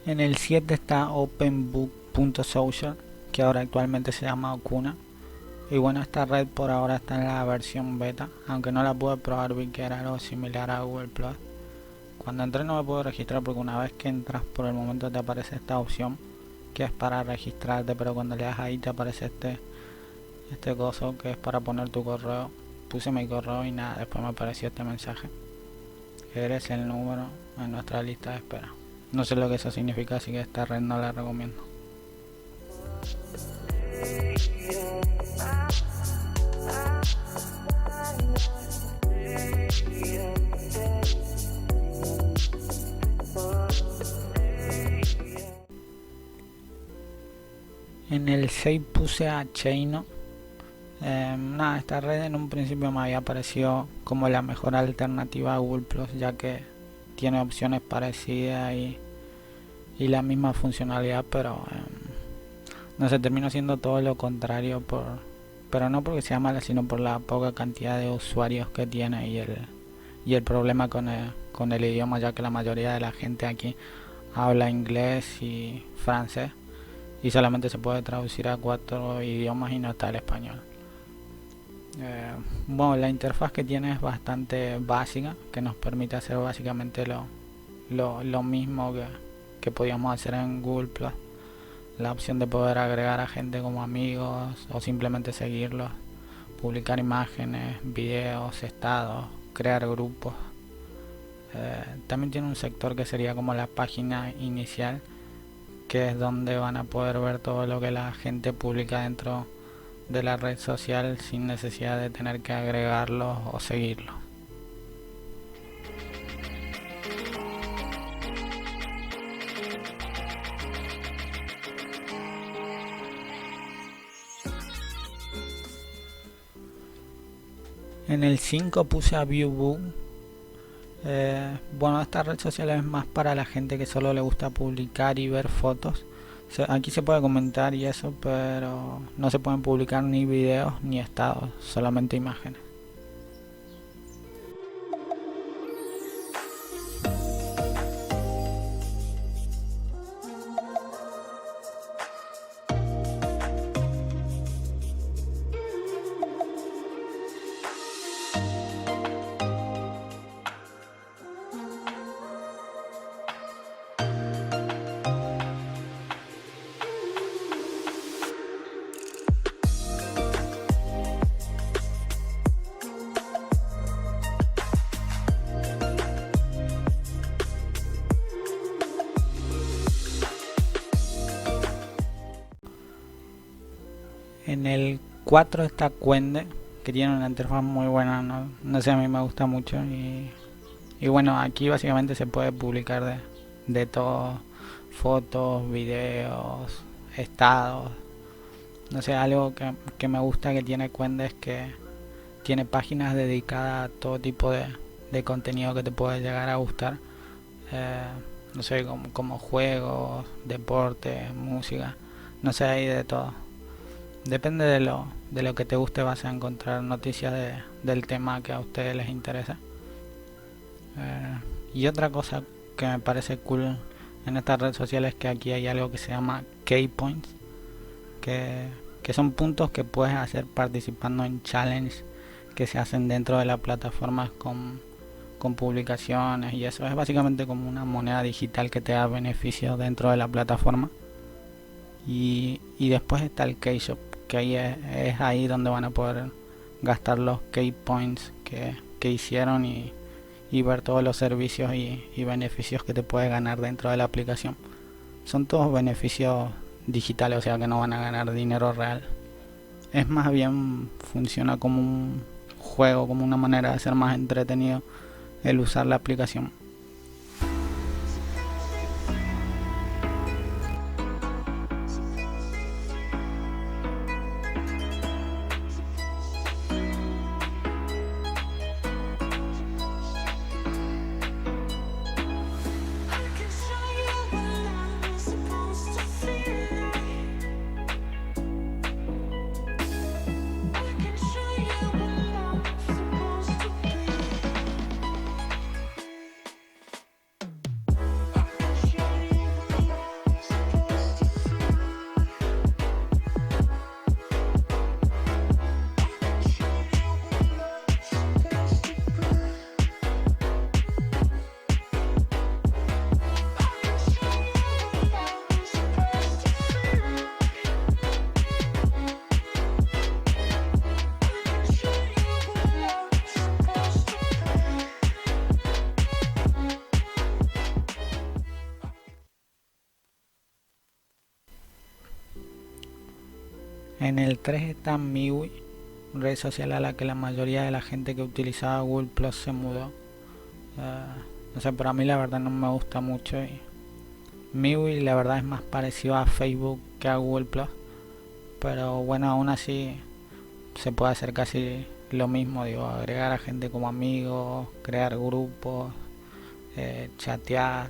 En el 7 está openbook.social, que ahora actualmente se llama Okuna. Y bueno, esta red por ahora está en la versión beta, aunque no la pude probar, vi que era algo similar a Google Plus. Cuando entré no me pude registrar porque una vez que entras por el momento te aparece esta opción que es para registrarte, pero cuando le das ahí te aparece este coso que es para poner tu correo. Puse mi correo y nada, después me apareció este mensaje: eres el número en nuestra lista de espera. No sé lo que eso significa, así que esta red no la recomiendo. En el 6 puse a Chaino. Nada, esta red en un principio me había parecido como la mejor alternativa a Google Plus, ya que tiene opciones parecidas y la misma funcionalidad, pero no sé, termino siendo todo lo contrario, pero no porque sea mala, sino por la poca cantidad de usuarios que tiene y el problema con el idioma, ya que la mayoría de la gente aquí habla inglés y francés y solamente se puede traducir a 4 idiomas y no está el español. Bueno, la interfaz que tiene es bastante básica, que nos permite hacer básicamente lo mismo que podíamos hacer en Google Plus. La opción de poder agregar a gente como amigos o simplemente seguirlos, publicar imágenes, videos, estados, crear grupos. También tiene un sector que sería como la página inicial, que es donde van a poder ver todo lo que la gente publica dentro de la red social sin necesidad de tener que agregarlos o seguirlos. En el 5 puse a Viewbook. Bueno, esta red social es más para la gente que solo le gusta publicar y ver fotos. Aquí se puede comentar y eso, pero no se pueden publicar ni videos ni estados, solamente imágenes. En el 4 está Cuende, que tiene una interfaz muy buena, no sé, a mí me gusta mucho y bueno, aquí básicamente se puede publicar de todo: fotos, videos, estados. No sé, algo que me gusta que tiene Cuende es que tiene páginas dedicadas a todo tipo de contenido que te puede llegar a gustar. Eh, no sé, como juegos, deporte, música, no sé, hay de todo. Depende de lo que te guste, vas a encontrar noticias del tema que a ustedes les interesa. Y otra cosa que me parece cool en esta red social es que aquí hay algo que se llama Key Points, que son puntos que puedes hacer participando en challenges que se hacen dentro de la plataforma con publicaciones, y eso es básicamente como una moneda digital que te da beneficios dentro de la plataforma. Y después está el Keyshop, que ahí es ahí donde van a poder gastar los Key Points que hicieron y ver todos los servicios y beneficios que te puedes ganar dentro de la aplicación. Son todos beneficios digitales, o sea que no van a ganar dinero real. Es más bien, funciona como un juego, como una manera de hacer más entretenido el usar la aplicación. En el 3 está MeWe, red social a la que la mayoría de la gente que utilizaba Google Plus se mudó. No sé, pero a mí la verdad no me gusta mucho. Y MeWe la verdad es más parecido a Facebook que a Google Plus. Pero bueno, aún así se puede hacer casi lo mismo, digo, agregar a gente como amigos, crear grupos, chatear.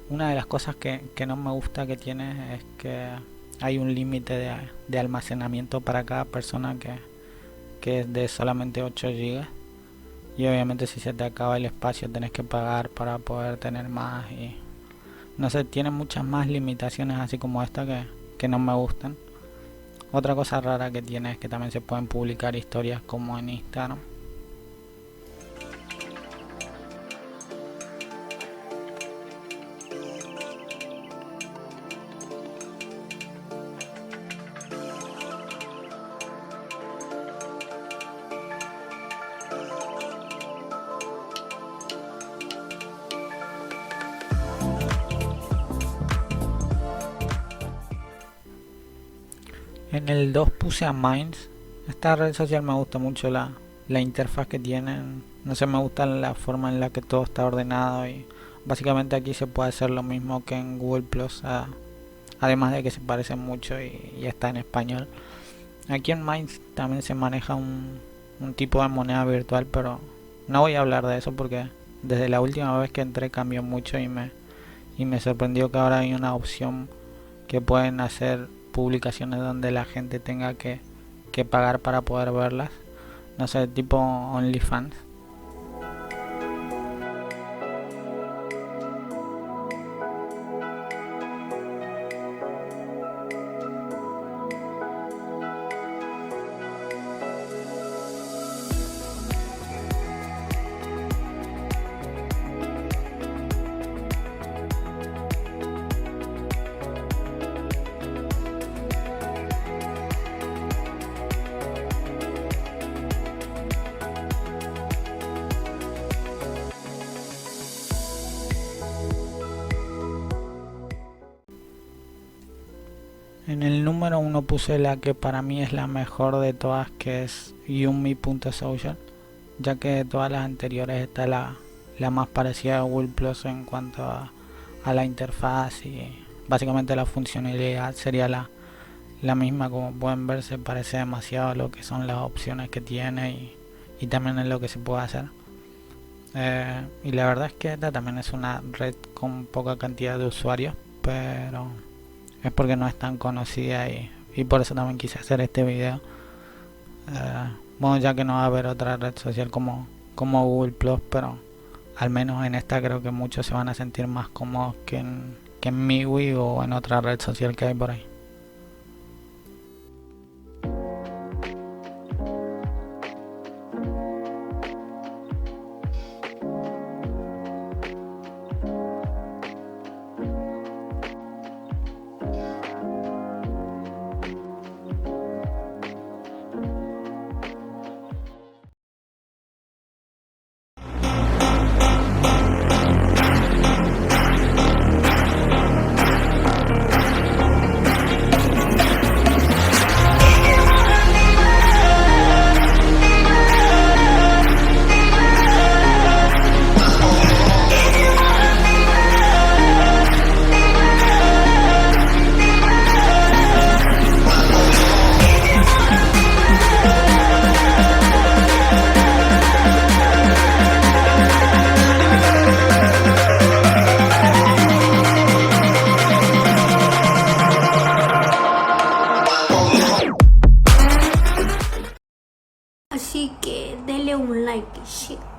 Una de las cosas que no me gusta que tiene es que hay un límite de almacenamiento para cada persona que es de solamente 8 gigas, y obviamente si se te acaba el espacio tenés que pagar para poder tener más, y no sé, tiene muchas más limitaciones así como esta que no me gustan. Otra cosa rara que tiene es que también se pueden publicar historias como en Instagram. En el 2 puse a Minds. Esta red social me gusta mucho la interfaz que tienen. No sé, me gusta la forma en la que todo está ordenado, y básicamente aquí se puede hacer lo mismo que en Google Plus, además de que se parece mucho y está en español. Aquí en Minds también se maneja un tipo de moneda virtual, pero no voy a hablar de eso porque desde la última vez que entré cambió mucho, y me sorprendió que ahora hay una opción que pueden hacer publicaciones donde la gente tenga que pagar para poder verlas. No sé, tipo OnlyFans. En el número 1 puse la que para mí es la mejor de todas, que es Yumi.social, ya que de todas las anteriores está la más parecida a Google Plus en cuanto a la interfaz, y básicamente la funcionalidad sería la misma. Como pueden ver, se parece demasiado a lo que son las opciones que tiene, y también en lo que se puede hacer. Y la verdad es que esta también es una red con poca cantidad de usuarios, pero es porque no es tan conocida, y por eso también quise hacer este video. Bueno, ya que no va a haber otra red social como Google Plus, pero al menos en esta creo que muchos se van a sentir más cómodos que en MeWe o en otra red social que hay por ahí. Así que denle un like y share.